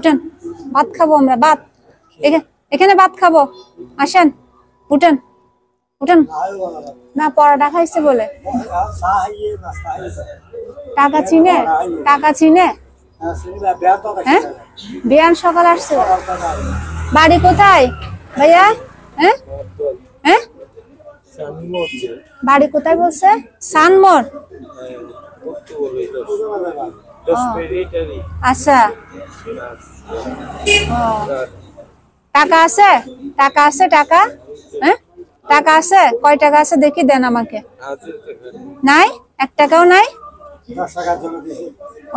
উঠেন, ভাত খাবো আমরা, ভাত এখানে ভাত খাবো, আসেন, উঠেন উঠেন। না পরোটা খাইছে বলে। টাকা চিনে, টাকা চিনে? হ্যাঁ, বিয়ান সকাল আসছে। বাড়ি কোথায় ভাইয়া? হ্যাঁ হ্যাঁ, বাড়ি কোথায় বলছে? সানমোর। আচ্ছা, টাকা আছে? টাকা আছে? টাকা, হ্যাঁ টাকা আছে? কয় টাকা আছে দেখি, দেন আমাকে। নাই, 1 টাকাও নাই?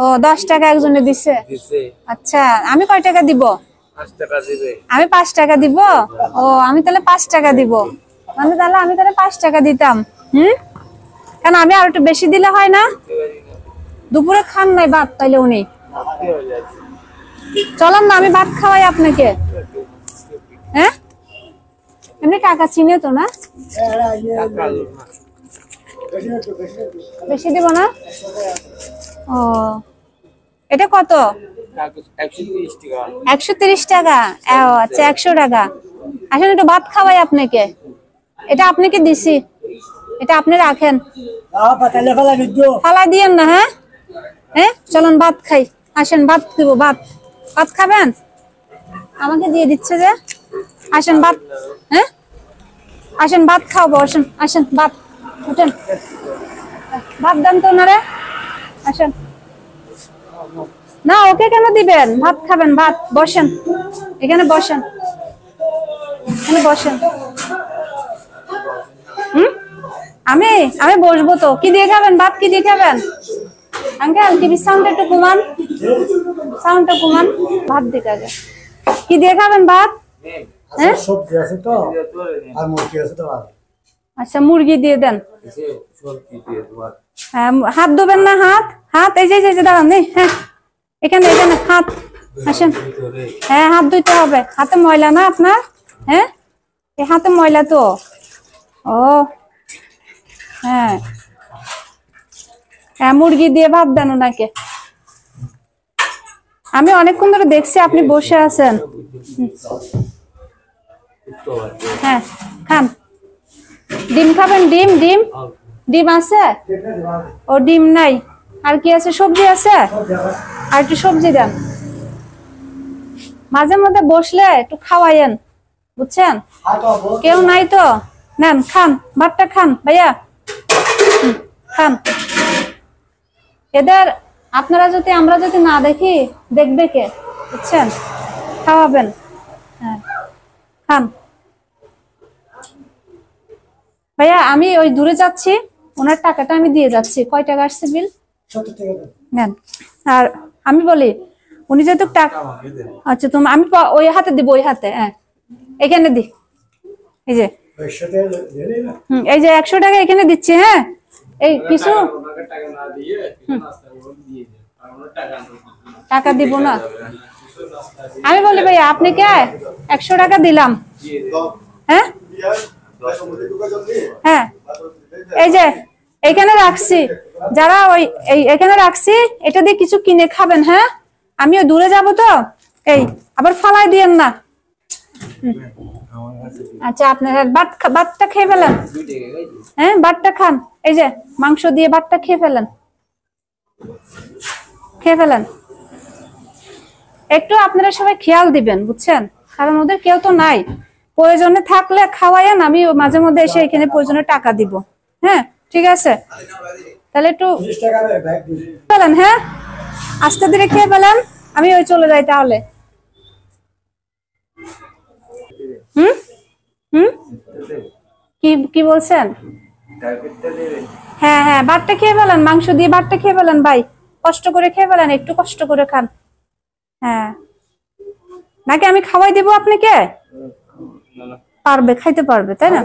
ও 10 টাকা একজনে দিছে। আচ্ছা, আমি কয় টাকা দিব? আমি 5 টাকা দিব। ও আমি তাহলে 5 টাকা দিব, মানে তাহলে আমি তাহলে 5 টাকা দিতাম। কেন আমি আর একটু বেশি দিলে হয় না? দুপুরে খান নাই ভাত তাইলে উনি? চলেন না, আমি ভাত খাওয়াই আপনাকে। হ্যাঁ, এমনি টাকা চিনে তো না? বেশি দিব না? ও এটা কত? 130 টাকা। আচ্ছা 100 টাকা। আসলে একটু ভাত খাওয়াই আপনাকে। এটা আপনাকে দিছি, এটা আপনি রাখেন, ফালাই দিয়েন না। হ্যাঁ হ্যাঁ, চলুন ভাত খাই, আসেন ভাত দিব। ভাত, ভাত খাবেন? আমাকে দিয়ে দিচ্ছে যে। আসেন ভাত, হ্যাঁ আসেন ভাত খাওয়াবো, আসেন আসেন ভাত, উঠেন, ভাত দেন তো ওনারে, আসেন। না ওকে কেন দিবেন? ভাত খাবেন, ভাত। বসেন, এখানে বসেন, এখানে বসেন। আমি আমি বসবো তো। কি দিয়ে খাবেন ভাত? কি দিয়ে খাবেন? আঙ্কেল টিভি সাউন্ড একটু কমান, সাউন্ডটা কমান। ভাত দিতে আগে। কি দিয়ে খাবেন ভাত? হ্যাঁ সবজি আছে তো, আর মুরগি আছে তো। আচ্ছা মুরগি দিয়ে দেন। হ্যাঁ, হাত ধোবেন না? হাত, হাত এই যে দাঁড়ান, হ্যাঁ এখানে এখানে হাত, আসেন। হ্যাঁ হাত ধুইতে হবে, হাতে ময়লা না আপনার? হ্যাঁ এই হাতে ময়লা তো। ও হ্যাঁ হ্যাঁ, মুরগি দিয়ে ভাত দেন ওনাকে। আমি অনেকক্ষণ ধরে দেখছি আপনি বসে আছেন। হ্যাঁ খান। ডিম খাবেন? ডিম, ডিম, ডিম আছে? ও ডিম নাই, আর কি আছে? সবজি আছে? আর একটু সবজি দেন। মাঝে মধ্যে বসলে একটু খাওয়াইয়েন, বুঝছেন? কেউ নাই তো, নেন খান, ভাতটা খান ভাইয়া, খান। এদের আপনারা যদি, আমরা যদি না দেখি, দেখবে কে? বুঝছেন? খাওয়াবেন, হ্যাঁ খান। ভাইয়া আমি ওই দূরে যাচ্ছি, ওনার টাকাটা আমি দিয়ে যাচ্ছি। কয় টাকা আসছে বিল? 70 টাকা নেন। আর আমি বলি, উনি যেহেতু টাকা, আচ্ছা তুমি, আমি ওই হাতে দিব, ওই হাতে, হ্যাঁ এখানে দি, এই যে এই যে 100 টাকা এখানে দিচ্ছি। হ্যাঁ এই কিছু টাকা দিব না। আমি বলি ভাইয়া আপনি কে? 100 টাকা দিলাম। হ্যাঁ হ্যাঁ, এই যে এখানে রাখছি, যারা ওই এখানে রাখছি, এটা দিয়ে কিছু কিনে খাবেন। হ্যাঁ আমিও দূরে যাব তো, এই আবার ফালাই দিয়েন না। আচ্ছা আপনার ভাতটা খেয়ে ফেলেন। হ্যাঁ ভাতটা খান, এই যে মাংস দিয়ে ভাতটা খেয়ে ফেলেন, খেয়ে ফেলেন। একটু আপনারা সবাই খেয়াল দিবেন, বুঝছেন? কারণ ওদের কেউ তো নাই। প্রয়োজনে থাকলে খাওয়াইয়েন, আমি মাঝে মধ্যে এসে এখানে প্রয়োজনে টাকা দিব। হ্যাঁ ঠিক আছে, তাহলে একটু ফেলেন। হ্যাঁ আস্তে ধীরে খেয়ে ফেলেন, আমি ওই চলে যাই তাহলে। হুম হুম, কি কি বলছেন? হ্যাঁ হ্যাঁ, ভাতটা খেয়ে ফেলেন, মাংস দিয়ে ভাতটা খেয়ে ফেলেন ভাই, কষ্ট করে খেয়ে ফেলেন, একটু কষ্ট করে খান। হ্যাঁ নাকি আমি খাওয়াই দিব আপনাকে? পারবে, খাইতে পারবে তাই না?